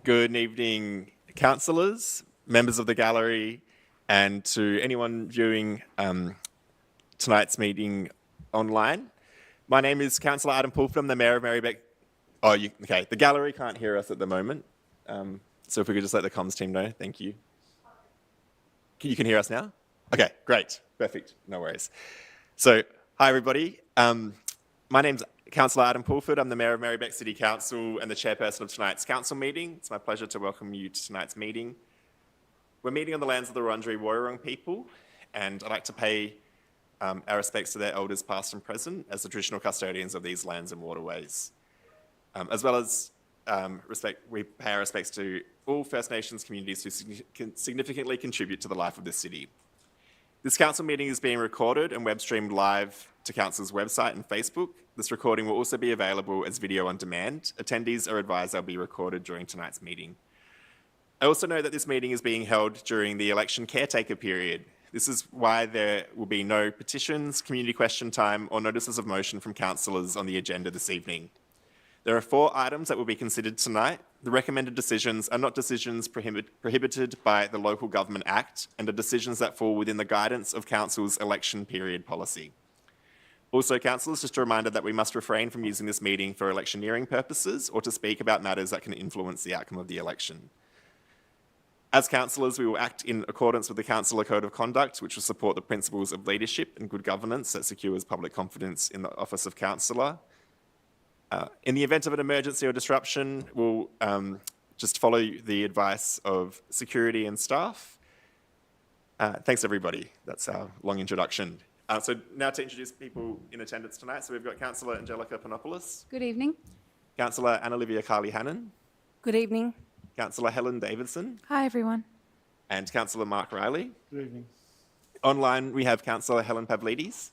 Good evening, councillors, members of the gallery, and to anyone viewing tonight's meeting online. My name is Councillor Adam Pulford. I'm the Mayor of Merri-bek. Okay, the gallery can't hear us at the moment. So if we could just let the comms team know, thank you. You can hear us now? Okay, great, perfect, no worries. So, hi everybody. My name's Councillor Adam Pulford. I'm the Mayor of Merri-bek City Council and the chairperson of tonight's council meeting. It's my pleasure to welcome you to tonight's meeting. We're meeting on the lands of the Wurundjeri Woiwurrung people, and I'd like to pay our respects to their elders past and present as the traditional custodians of these lands and waterways. As well as we pay our respects to all First Nations communities who significantly contribute to the life of this city. This council meeting is being recorded and web streamed live to council's website and Facebook. This recording will also be available as video on demand. Attendees are advised they'll be recorded during tonight's meeting. I also know that this meeting is being held during the election caretaker period. This is why there will be no petitions, community question time, or notices of motion from councillors on the agenda this evening. There are 4 items that will be considered tonight. The recommended decisions are not decisions prohibited by the Local Government Act and are decisions that fall within the guidance of Council's election period policy. Also, councillors, just a reminder that we must refrain from using this meeting for electioneering purposes or to speak about matters that can influence the outcome of the election. As councillors, we will act in accordance with the Councillor Code of Conduct, which will support the principles of leadership and good governance that secures public confidence in the office of councillor. In the event of an emergency or disruption, we'll just follow the advice of security and staff. Thanks, everybody. That's our long introduction. So now to introduce people in attendance tonight. So we've got Councillor Angelica Panopoulos. Good evening. Councillor Anna-Olivia Carley-Hannon. Good evening. Councillor Helen Davidson. Hi, everyone. And Councillor Mark Riley. Good evening. Online, we have Councillor Helen Pavlidis.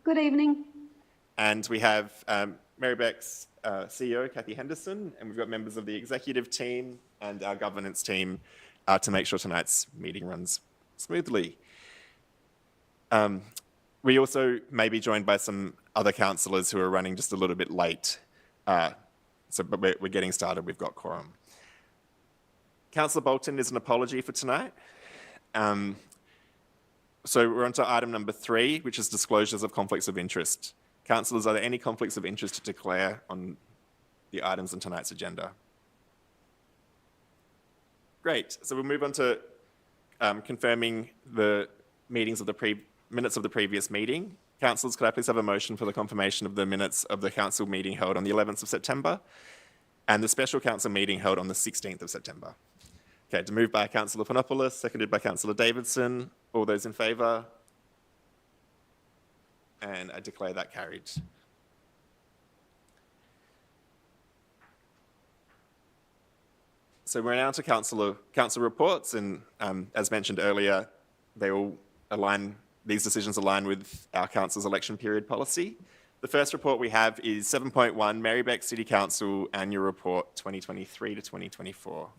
Good evening. And we have Merri-bek's CEO, Kathy Henderson, and we've got members of the executive team and our governance team to make sure tonight's meeting runs smoothly. We also may be joined by some other councillors who are running just a little bit late, but we're getting started, we've got quorum. Councillor Bolton is an apology for tonight. So we're on to item number 3, which is disclosures of conflicts of interest. Councillors, are there any conflicts of interest to declare on the items on tonight's agenda? Great, so we'll move on to confirming the minutes of the previous meeting. Councillors, could I please have a motion for the confirmation of the minutes of the council meeting held on the 11th of September and the special council meeting held on the 16th of September? Okay, to move by Councillor Panopoulos, seconded by Councillor Davidson. All those in favour? And I declare that carried. So we're now to council reports, and as mentioned earlier, these decisions align with our council's election period policy. The first report we have is 7.1, Merri-bek City Council Annual Report 2023 to 2024.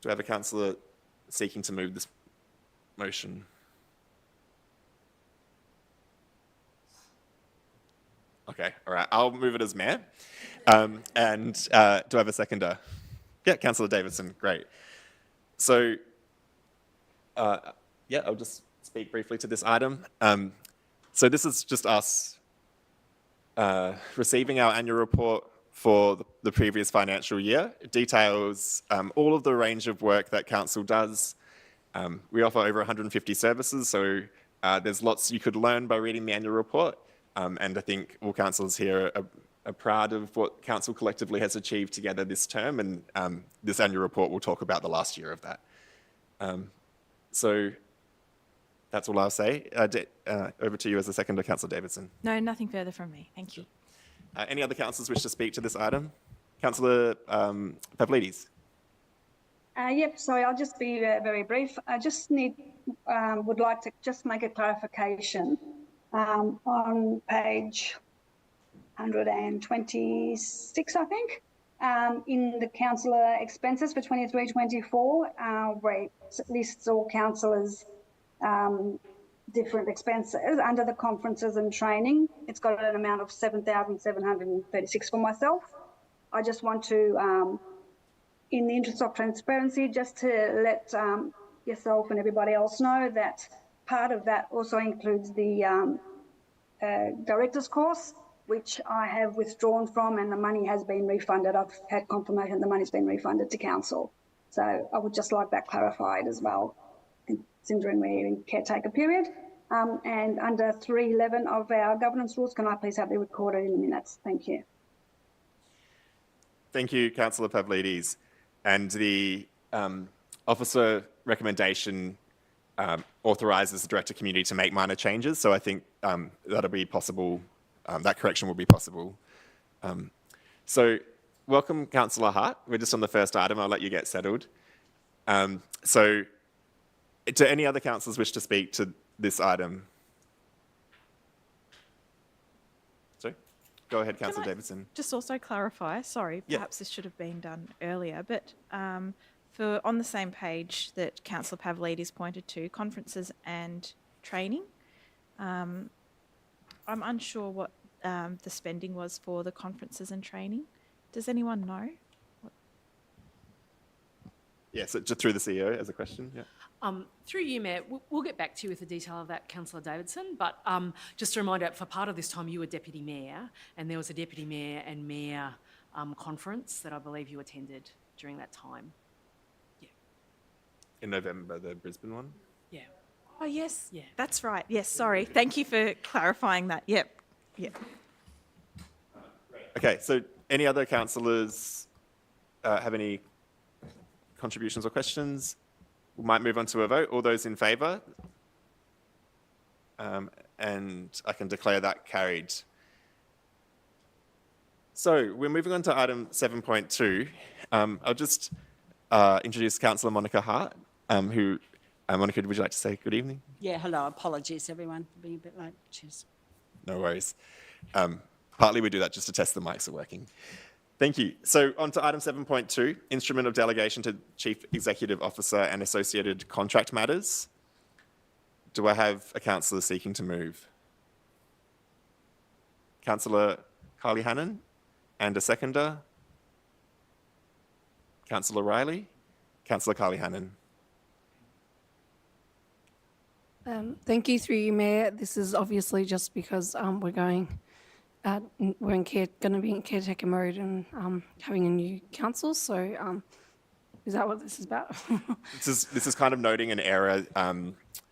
Do I have a councillor seeking to move this motion? Okay, all right, I'll move it as mayor. Do I have a seconder? Yeah, Councillor Davidson, great. So, yeah, I'll just speak briefly to this item. So this is just us receiving our annual report for the previous financial year. It details all of the range of work that council does. We offer over 150 services, so there's lots you could learn by reading the annual report. And I think all councillors here are proud of what council collectively has achieved together this term, and this annual report will talk about the last year of that. So that's all I'll say. Over to you as the seconder, Councillor Davidson. No, nothing further from me. Thank you. Any other councillors wish to speak to this item? Councillor Pavlidis. Yep, sorry, I'll just be very brief. I just would like to just make a clarification. On page 126, I think, in the councillor expenses for 23-24, where it lists all councillors' different expenses under the conferences and training. It's got an amount of 7,736 for myself. I just want to, in the interest of transparency, just to let yourself and everybody else know that part of that also includes the director's course, which I have withdrawn from, and the money has been refunded. I've had confirmation the money's been refunded to council. So I would just like that clarified as well, considering we're in caretaker period. And under 311 of our governance rules, can I please have it recorded in the minutes? Thank you. Thank you, Councillor Pavlidis. And the officer recommendation authorises the Director Community to make minor changes. So I think that'll be possible. That correction will be possible. So welcome, Councillor Hart. We're just on the first item. I'll let you get settled. So do any other councillors wish to speak to this item? Sorry? Go ahead, Councillor Davidson. Just also clarify, sorry, perhaps this should have been done earlier, but for on the same page that Councillor Pavlidis pointed to, conferences and training, I'm unsure what the spending was for the conferences and training. Does anyone know? Yeah, so just through the CEO as a question. Yeah. Through you, Mayor, we'll get back to you with the detail of that, Councillor Davidson, but just a reminder, for part of this time you were Deputy Mayor, and there was a Deputy Mayor and Mayor conference that I believe you attended during that time. Yeah. In November, the Brisbane one? Yeah. Oh, yes. Yeah. That's right. Yes, sorry. Thank you for clarifying that. Yep. Yep. Okay, so any other councillors have any contributions or questions? We might move on to a vote. All those in favour? And I can declare that carried. So we're moving on to item 7.2. I'll just introduce Councillor Monica Hart, who, Monica, would you like to say good evening? Yeah, hello. Apologies, everyone, for being a bit late. Cheers. No worries. Partly we do that just to test the mics are working. Thank you. So on to item 7.2, instrument of delegation to Chief Executive Officer and associated contract matters. Do I have a councillor seeking to move? Councillor Carly Hannon, and a seconder? Councillor Riley? Councillor Carly Hannon. Thank you, through you, Mayor. This is obviously just because we're going to be in caretaker mode and having a new council. So is that what this is about? This is kind of noting an error.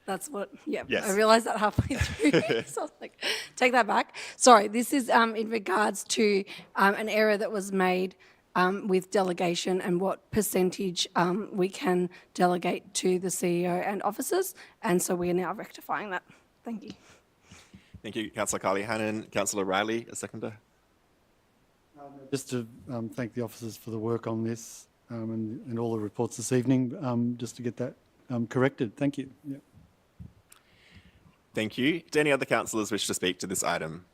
That's what, yeah, Yes. I realised that halfway through. So I was like, take that back. Sorry, this is in regards to an error that was made with delegation and what percentage we can delegate to the CEO and officers. And so we are now rectifying that. Thank you. Thank you, Councillor Carly Hannon. Councillor Riley, a seconder. Just to thank the officers for the work on this and all the reports this evening, just to get that corrected. Thank you. Yeah. Thank you. Do any other councillors wish to speak to this item?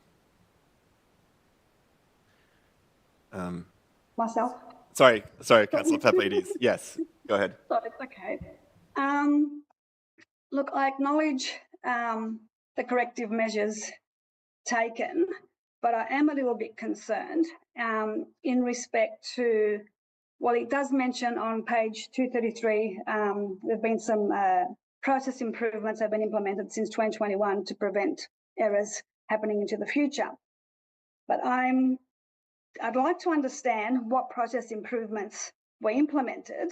Myself? Sorry, Councillor Pavlidis. Yes, go ahead. Sorry, it's okay. Look, I acknowledge the corrective measures taken, but I am a little bit concerned in respect to, well, it does mention on page 233, there have been some process improvements that have been implemented since 2021 to prevent errors happening into the future. But I'd like to understand what process improvements were implemented,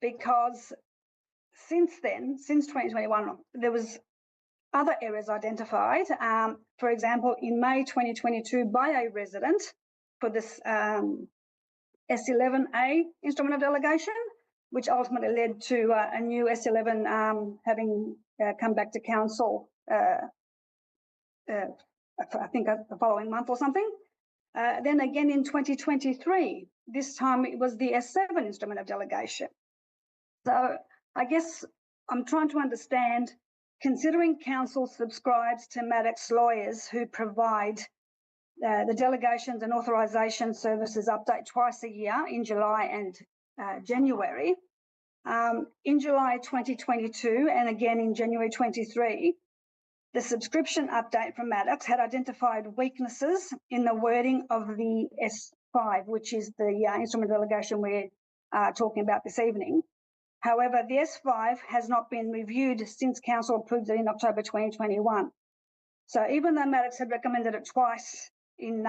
because since then, since 2021, there was other errors identified. For example, in May 2022 by a resident for this S11A instrument of delegation, which ultimately led to a new S11 having come back to council, I think the following month or something. Then again in 2023, this time it was the S7 instrument of delegation. So I guess I'm trying to understand, considering council subscribes to Maddox lawyers who provide the delegations and authorisation services update twice a year in July and January. In July 2022 and again in January 23, the subscription update from Maddox had identified weaknesses in the wording of the S5, which is the instrument delegation we're talking about this evening. However, the S5 has not been reviewed since Council approved it in October 2021. So even though Maddox had recommended it twice in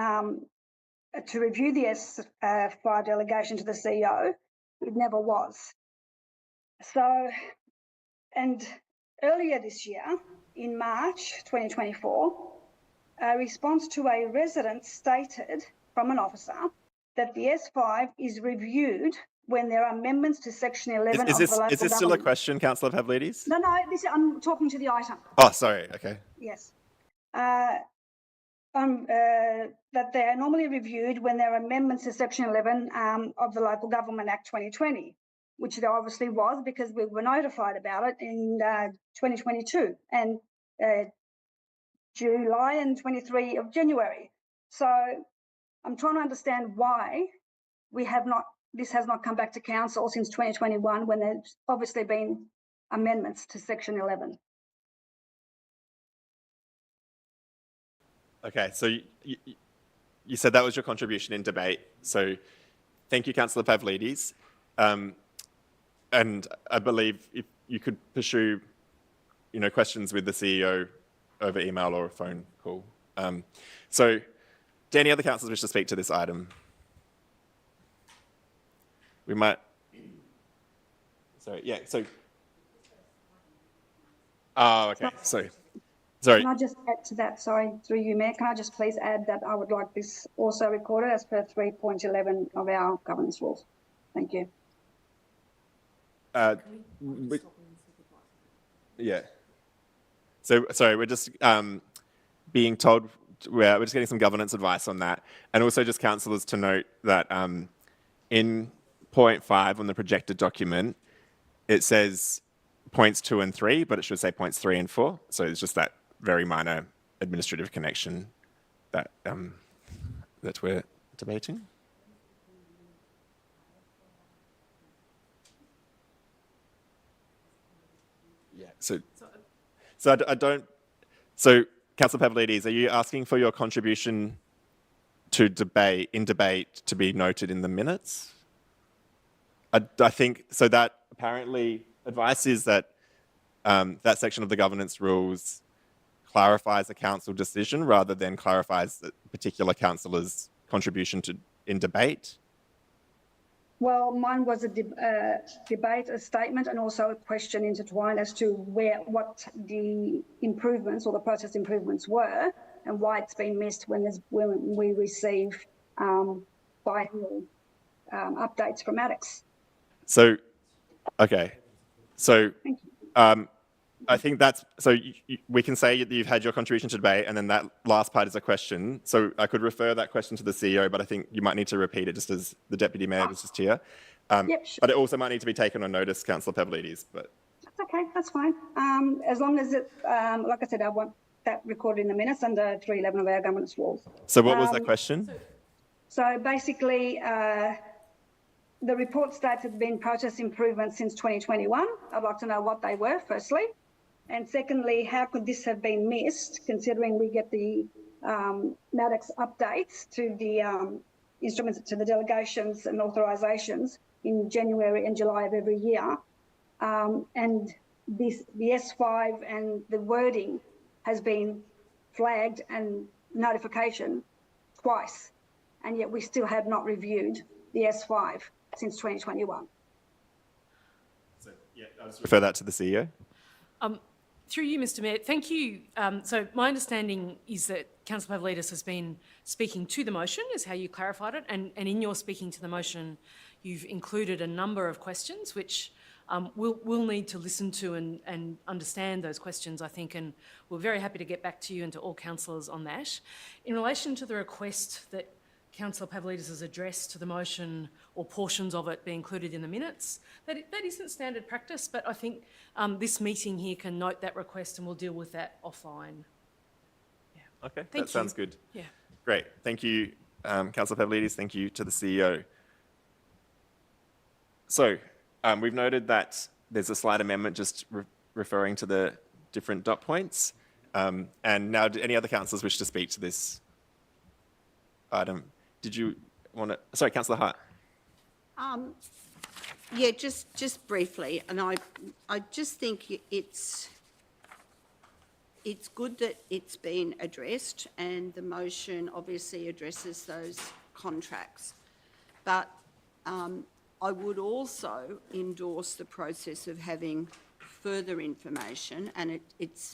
to review the S5 delegation to the CEO, it never was. So, and earlier this year, in March 2024, a response to a resident stated from an officer that the S5 is reviewed when there are amendments to Section 11 Is of this the local is this still a government. question, Councillor Pavlidis? No, I'm talking to the item. Oh, sorry. Okay. Yes. That they are normally reviewed when there are amendments to Section 11 of the Local Government Act 2020, which there obviously was because we were notified about it in 2022 and July and 23 of January. So I'm trying to understand why this has not come back to council since 2021 when there's obviously been amendments to Section 11. Okay, so you said that was your contribution in debate. So thank you, Councillor Pavlidis. And I believe if you could pursue, questions with the CEO over email or a phone call. So do any other councillors wish to speak to this item? We might. Sorry, yeah, so. Oh, okay, sorry. Can I just add to that, sorry, through you, Mayor, can I just please add that I would like this also recorded as per 3.11 of our governance rules? Thank you. Yeah. So, sorry, we're just being told, we're just getting some governance advice on that. And also just councillors to note that in point 5 on the projected document, it says points 2 and 3, but it should say points 3 and 4. So it's just that very minor administrative connection that that we're debating. Yeah. So I don't. So, Councillor Pavlidis, are you asking for your contribution to debate to be noted in the minutes? I think so. That apparently advice is that that section of the governance rules clarifies a council decision rather than clarifies the particular councillor's contribution in debate. Well, mine was a debate, a statement, and also a question intertwined as to what the improvements or the process improvements were, and why it's been missed when we receive biannual updates from Maddox. So, okay, so Thank you. I think that's so. We can say that you've had your contribution to debate, and then that last part is a question. So I could refer that question to the CEO, but I think you might need to repeat it just as the deputy mayor was just here. Yep, sure. But it also might need to be taken on notice, Councillor Pavlidis. But That's okay, that's fine. As long as it, like I said, I want that recorded in the minutes under 311 of our governance rules. so, what was that question? So basically, the report states there's been process improvements since 2021. I'd like to know what they were, firstly. And secondly, how could this have been missed, considering we get the Maddox updates to the instruments, to the delegations and authorisations in January and July of every year. And the S5 and the wording has been flagged and notification twice, and yet we still have not reviewed the S5 since 2021. So, yeah, I'll just refer that to the CEO. Through you, Mr Mayor, thank you. So my understanding is that Councillor Pavlidis has been speaking to the motion, is how you clarified it, and in your speaking to the motion, you've included a number of questions which we'll need to listen to and understand those questions, I think, and we're very happy to get back to you and to all councillors on that. In relation to the request that Councillor Pavlidis has addressed to the motion, or portions of it be included in the minutes, that isn't standard practice, but I think this meeting here can note that request and we'll deal with that offline. Yeah. Okay, Thank that sounds good. Yeah. Great, thank you, Councillor Pavlidis. Thank you to the CEO. So, we've noted that there's a slight amendment just referring to the different dot points. And now, do any other councillors wish to speak to this item? Did you want to? Sorry, Councillor Hart. Yeah, just briefly, and I just think it's good that it's been addressed, and the motion obviously addresses those contracts. But I would also endorse the process of having further information, and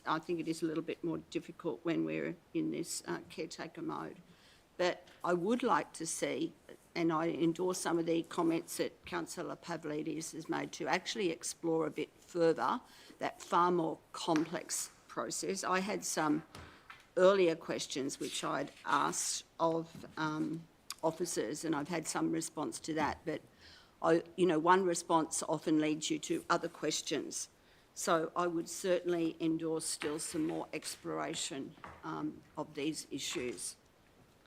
I think it is a little bit more difficult when we're in this caretaker mode. But I would like to see, and I endorse some of the comments that Councillor Pavlidis has made, to actually explore a bit further that far more complex process. I had some earlier questions which I'd asked of officers, and I've had some response to that, but one response often leads you to other questions. So I would certainly endorse still some more exploration of these issues.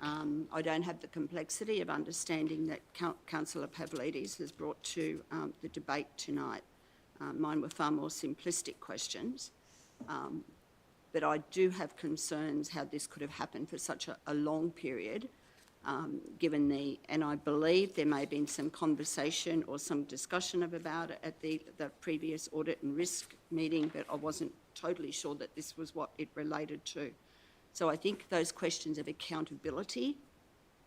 I don't have the complexity of understanding that Councillor Pavlidis has brought to the debate tonight. Mine were far more simplistic questions, but I do have concerns how this could have happened for such a long period, and I believe there may have been some conversation or some discussion about it at the previous audit and risk meeting, but I wasn't totally sure that this was what it related to. So I think those questions of accountability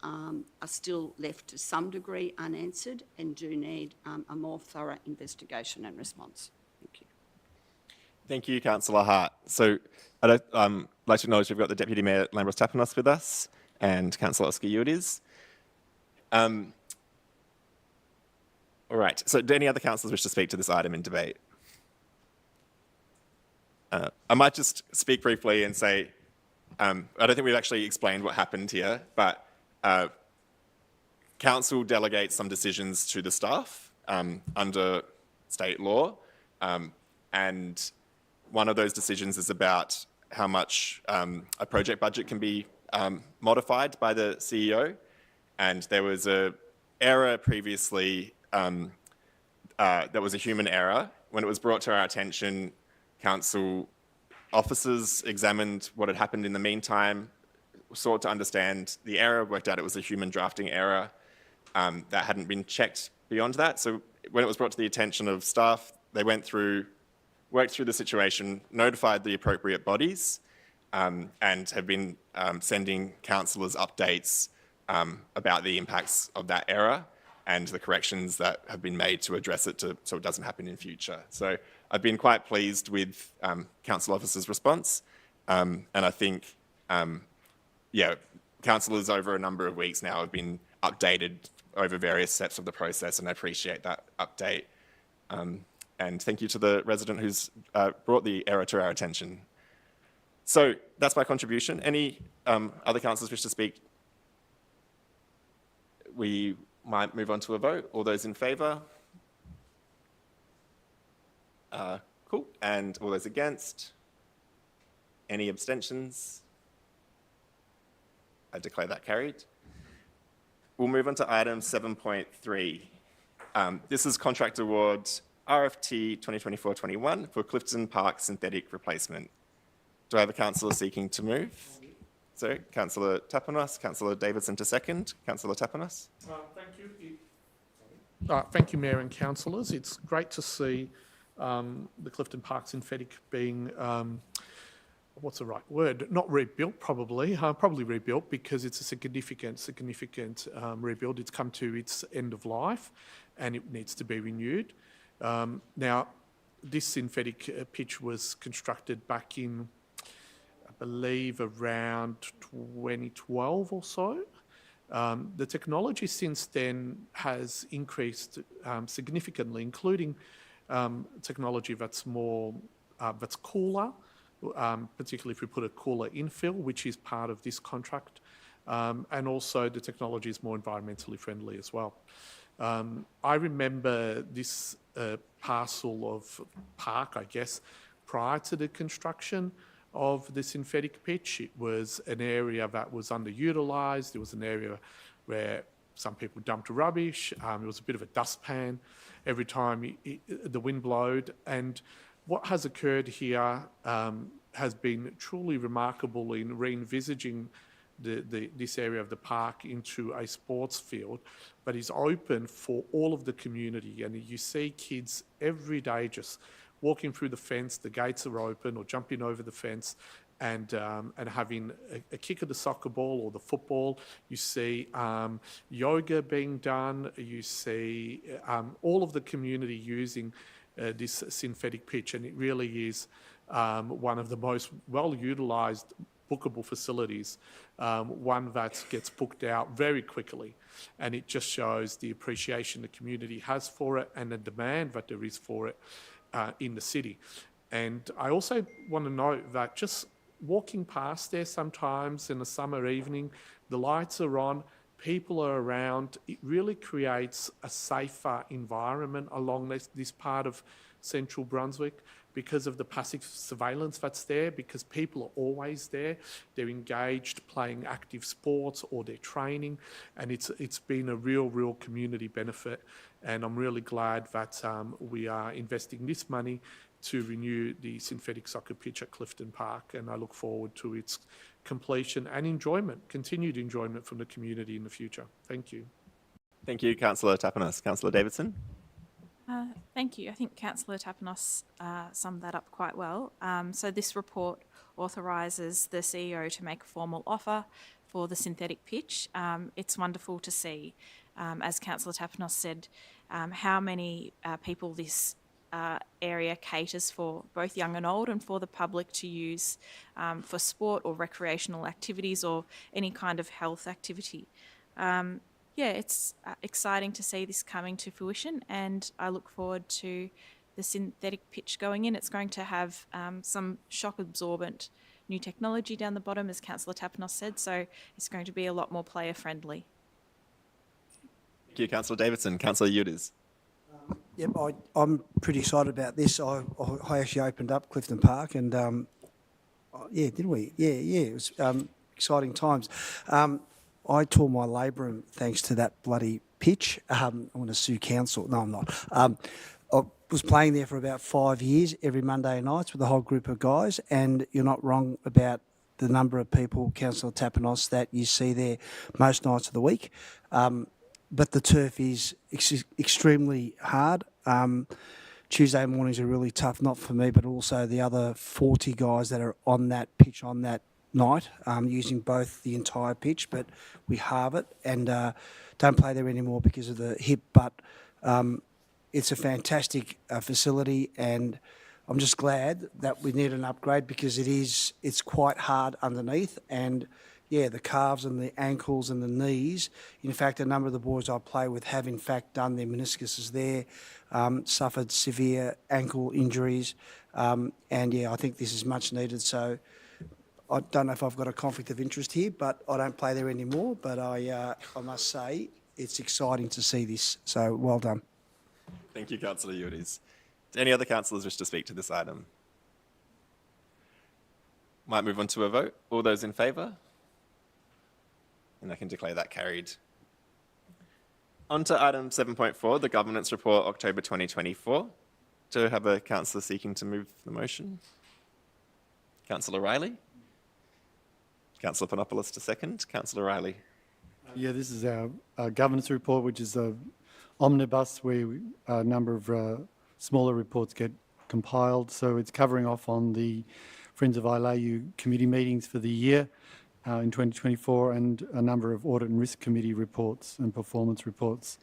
are still left to some degree unanswered and do need a more thorough investigation and response. Thank you. Thank you, Councillor Hart. So I'd like to acknowledge we've got the Deputy Mayor Lambros Tapanos with us and Councillor Oscar Udiz. All right, so do any other councillors wish to speak to this item in debate? I might just speak briefly and say, I don't think we've actually explained what happened here, but council delegates some decisions to the staff under state law, and one of those decisions is about how much a project budget can be modified by the CEO, and there was an error previously that was a human error. When it was brought to our attention, council officers examined what had happened in the meantime, sought to understand the error, worked out it was a human drafting error that hadn't been checked beyond that. So when it was brought to the attention of staff, they worked through the situation, notified the appropriate bodies, and have been sending councillors updates about the impacts of that error and the corrections that have been made to address it so it doesn't happen in future. So I've been quite pleased with council officers' response, and I think, councillors over a number of weeks now have been updated over various steps of the process, and I appreciate that update. And thank you to the resident who's brought the error to our attention. So that's my contribution. Any other councillors wish to speak? We might move on to a vote. All those in favour? Cool. And all those against? Any abstentions? I declare that carried. We'll move on to item 7.3. This is contract award RFT 2024-21 for Clifton Park synthetic replacement. Do I have a councillor seeking to move? So, Councillor Tapanos, Councillor Davidson to second. Councillor Tapanos. Thank you. Thank you, Mayor and councillors. It's great to see the Clifton Park synthetic being, what's the right word? Not rebuilt, probably. Probably rebuilt because it's a significant rebuild. It's come to its end of life and it needs to be renewed. Now, this synthetic pitch was constructed back in, I believe, around 2012 or so. The technology since then has increased significantly, including technology that's that's cooler, particularly if we put a cooler infill, which is part of this contract, and also the technology is more environmentally friendly as well. I remember this parcel of park, I guess, prior to the construction of the synthetic pitch. It was an area that was underutilised. It was an area where some people dumped rubbish. It was a bit of a dustpan every time the wind blowed. And what has occurred here has been truly remarkable in re-envisaging this area of the park into a sports field, but is open for all of the community. And you see kids every day just walking through the fence, the gates are open, or jumping over the fence and having a kick of the soccer ball or the football. You see yoga being done. You see all of the community using this synthetic pitch, and it really is one of the most well-utilised bookable facilities, one that gets booked out very quickly, and it just shows the appreciation the community has for it and the demand that there is for it in the city. And I also want to note that just walking past there sometimes in a summer evening, the lights are on, people are around, it really creates a safer environment along this part of central Brunswick because of the passive surveillance that's there, because people are always there. They're engaged playing active sports or they're training, and it's been a real community benefit. And I'm really glad that we are investing this money to renew the synthetic soccer pitch at Clifton Park, and I look forward to its completion and enjoyment, continued enjoyment from the community in the future. Thank you. Thank you, Councillor Tapanos. Councillor Davidson? Thank you. I think Councillor Tapanos summed that up quite well. So this report authorises the CEO to make a formal offer for the synthetic pitch. It's wonderful to see, as Councillor Tapanos said, how many people this area caters for, both young and old, and for the public to use for sport or recreational activities or any kind of health activity. Yeah, it's exciting to see this coming to fruition, and I look forward to the synthetic pitch going in. It's going to have some shock-absorbent new technology down the bottom, as Councillor Tapanos said, so it's going to be a lot more player-friendly. Thank you, Councillor Davidson. Councillor Udis? Yep, I'm pretty excited about this. I actually opened up Clifton Park, and yeah, didn't we? Yeah, it was exciting times. I tore my labrum thanks to that bloody pitch. I want to sue council. No, I'm not. I was playing there for about 5 years, every Monday nights with a whole group of guys, and you're not wrong about the number of people, Councillor Tapanos, that you see there most nights of the week. But the turf is extremely hard. Tuesday mornings are really tough, not for me, but also the other 40 guys that are on that pitch on that night, using both the entire pitch, but we halve it and don't play there anymore because of the hip. But it's a fantastic facility, and I'm just glad that we need an upgrade because it's quite hard underneath, and yeah, the calves and the ankles and the knees. In fact, a number of the boys I play with have in fact done their meniscuses there, suffered severe ankle injuries, and yeah, I think this is much needed. So I don't know if I've got a conflict of interest here, but I don't play there anymore. But I must say it's exciting to see this. So well done. Thank you, Councillor Udis. Do any other councillors wish to speak to this item? Might move on to a vote. All those in favour? And I can declare that carried. On to item 7.4, the Governance Report, October 2024. Do I have a councillor seeking to move the motion? Councillor Riley? Councillor Panopoulos to second. Councillor Riley? Yeah, this is our governance report, which is a omnibus where a number of smaller reports get compiled. So it's covering off on the Friends of Ilau committee meetings for the year in 2024 and a number of audit and risk committee reports and performance reports.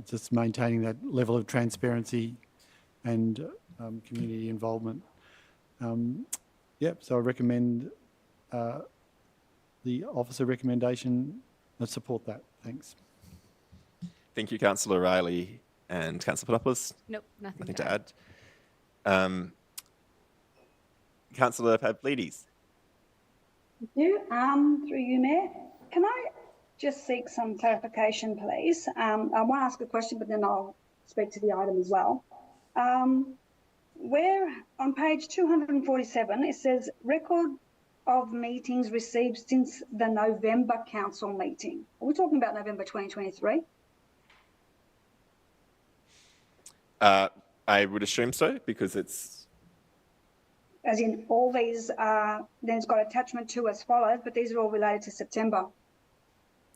Just maintaining that level of transparency and community involvement. So I recommend the officer recommendation. Let's support that. Thanks. Thank you, Councillor Riley. And Councillor Panopoulos? Nope, nothing To add. Councillor Pavlidis? Thank you. Through you, Mayor. Can I just seek some clarification, please? I want to ask a question, but then I'll speak to the item as well. Where on page 247, it says record of meetings received since the November council meeting. Are we talking about November 2023? I would assume so, because it's... as in all these, then it's got attachment 2 as follows, but these are all related to September.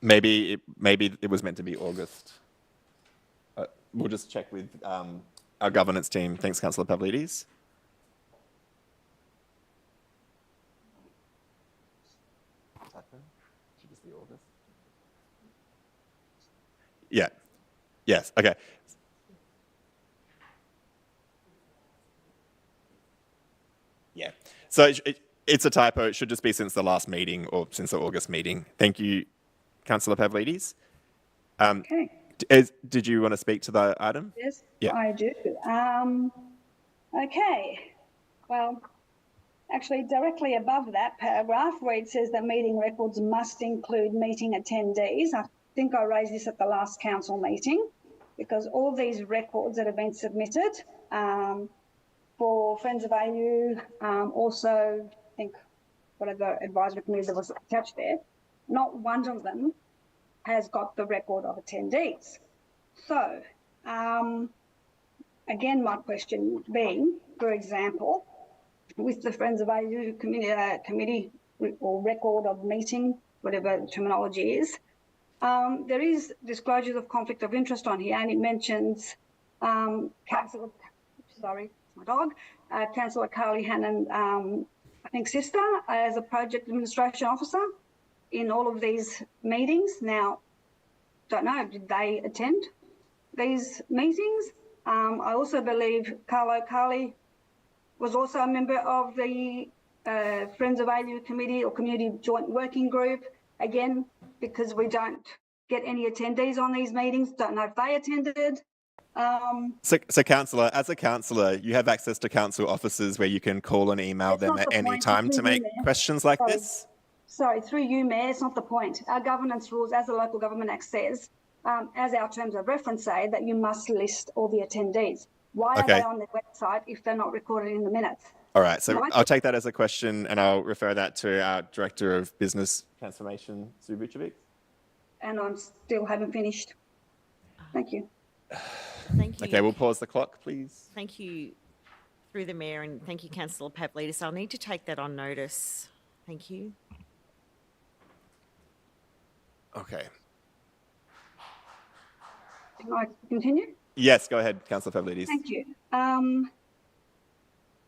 Maybe it was meant to be August. We'll just check with our governance team. Thanks, Councillor Pavlidis. Should just be August. Yeah. Yes. Okay. Yeah. So it's a typo. It should just be since the last meeting or since the August meeting. Thank you, Councillor Pavlidis. Okay. Did you want to speak to the item? Yes, Yeah. I do. Okay. Well, actually, directly above that paragraph where it says that meeting records must include meeting attendees, I think I raised this at the last council meeting, because all these records that have been submitted for Friends of AU, also I think whatever advisory committee that was attached there, not one of them has got the record of attendees. So, again, my question being, for example, with the Friends of AU committee or record of meeting, whatever the terminology is, there is disclosures of conflict of interest on here, and it mentions Councillor, sorry, my dog, Councillor Carly Hannon, I think sister, as a project administration officer in all of these meetings. Now, don't know, did they attend these meetings? I also believe Carly was also a member of the Friends of AU committee or community joint working group. Again, because we don't get any attendees on these meetings, don't know if they attended. So, Councillor, as a councillor, you have access to council officers where you can call and email That's them not at the any point. time to Through you, make Mayor. questions like Sorry. this? Sorry, through you, Mayor, it's not the point. Our governance rules, as the Local Government Act says, as our terms of reference say, that you must list all the attendees. Why are Okay. they on the website if they're not recorded in the minutes? All right, so Right. I'll take that as a question and I'll refer that to our Director of Business Transformation, Sue Vucevic. And I'm still haven't finished. Thank you. Thank you. Okay, we'll pause the clock, please. Thank you, through the Mayor, and thank you, Councillor Pavlidis. I'll need to take that on notice. Thank you. Okay. Can I continue? Yes, go ahead, Councillor Pavlidis. Thank you.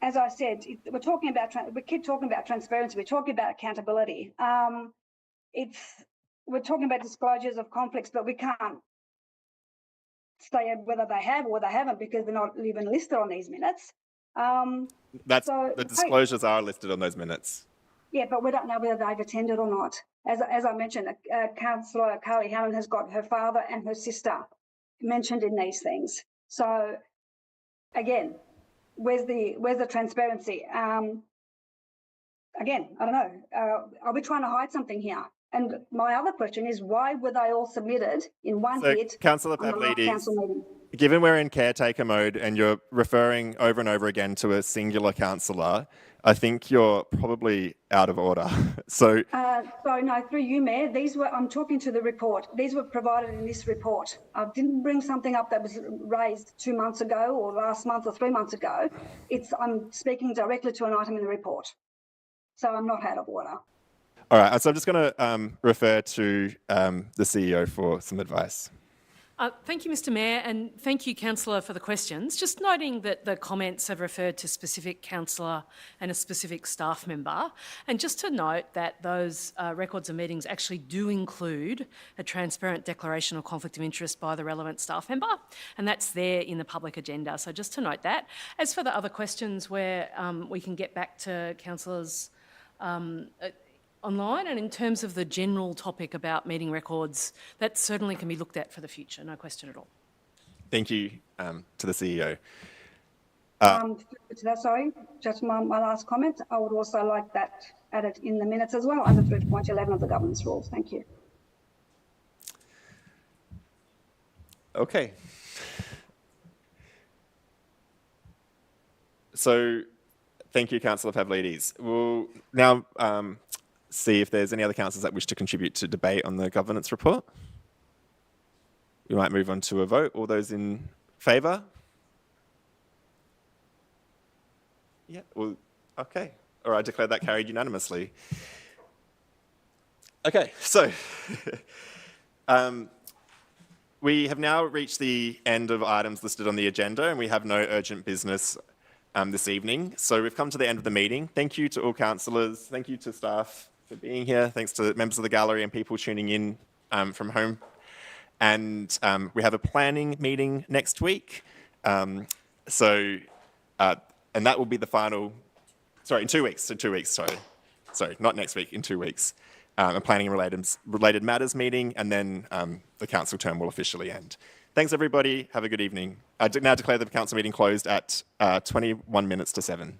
As I said, we're talking about, we keep talking about transparency. We're talking about accountability. We're talking about disclosures of conflicts, but we can't say whether they have or they haven't because they're not even listed on these minutes. The disclosures are listed on those minutes. Yeah, but we don't know whether they've attended or not. As I mentioned, Councillor Carly Hammond has got her father and her sister mentioned in these things. So, again, where's the transparency? Again, I don't know. Are we trying to hide something here? And my other question is, why were they all submitted in one hit? Councillor on the last council Pavlidis, meeting? given we're in caretaker mode and you're referring over and over again to a singular councillor, I think you're probably out of order. So, Sorry, no, through you, Mayor. I'm talking to the report. These were provided in this report. I didn't bring something up that was raised 2 months ago or last month or 3 months ago. I'm speaking directly to an item in the report. So I'm not out of order. all right, so I'm just going to refer to the CEO for some advice. Thank you, Mr Mayor, and thank you, Councillor, for the questions. Just noting that the comments have referred to specific councillor and a specific staff member. And just to note that those records of meetings actually do include a transparent declaration of conflict of interest by the relevant staff member, and that's there in the public agenda. So just to note that. As for the other questions where we can get back to councillors online, and in terms of the general topic about meeting records, that certainly can be looked at for the future, no question at all. Thank you to the CEO. Sorry, just my last comment. I would also like that added in the minutes as well under 3.11 of the governance rules. Thank you. Okay. So, thank you, Councillor Pavlidis. We'll now see if there's any other councillors that wish to contribute to debate on the governance report. We might move on to a vote. All those in favour? Yeah. Well, Okay. All right, I declare that carried unanimously. Okay, so we have now reached the end of items listed on the agenda, and we have no urgent business this evening. So we've come to the end of the meeting. Thank you to all councillors. Thank you to staff for being here. Thanks to members of the gallery and people tuning in from home. And we have a planning meeting next week. And that will be the final, sorry, in 2 weeks, sorry, not next week, in 2 weeks. A planning related matters meeting, and then the council term will officially end. Thanks, everybody. Have a good evening. I now declare the council meeting closed at 21 minutes to 7.